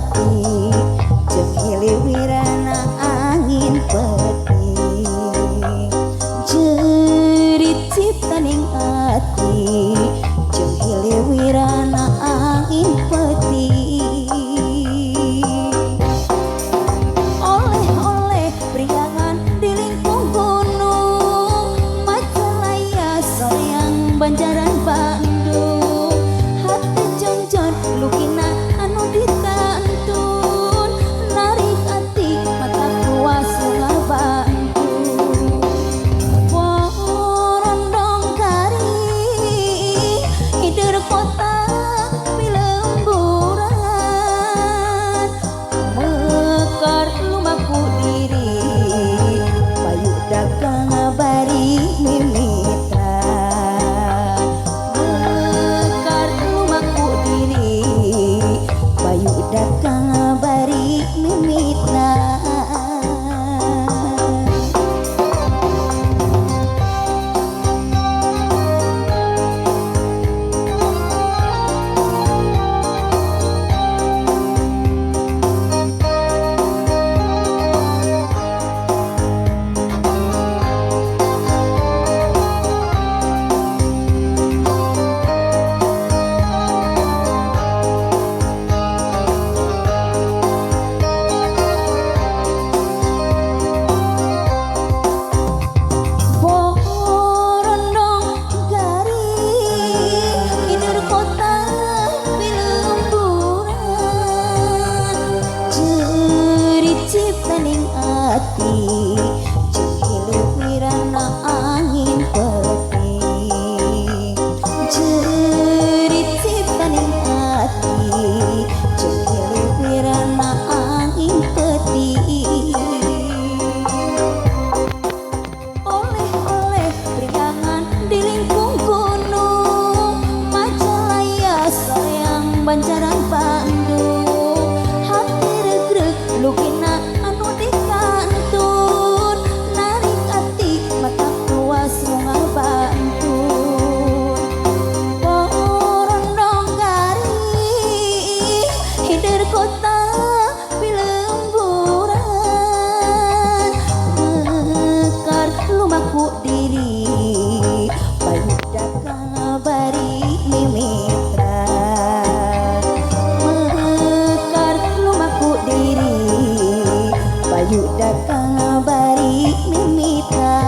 ati jeung hiliwirana angin peti jerit ciptaning ati jeung hiliwirana angin peti oleh-oleh priangan di lingkung gunung Majalaya soreang Banjaran Bandung hati jonjon lukina anu ditantun narik hati mata kuas ngabantun porondong kari hider kota pilemburan mekar lumaku diri payu dagang bari mimitra mekar lumaku diri payu dagang bari mimitra porondong gari hider kota pilemburan jerit ciptaning ati jeung hiliwirana angin peti jerit ciptaning ati jeung hiliwirana angin peti oleh-oleh priangan di lingkung gunung Majalaya soreang Banjaran Bandung hati regreg lukina anu dikantun narik hati mata kuas ngabantun porondong gari hider kota pilemburan mekar lumaku diri payu dagang bari mimitra mekar lumaku diri payu dagang bari mimitra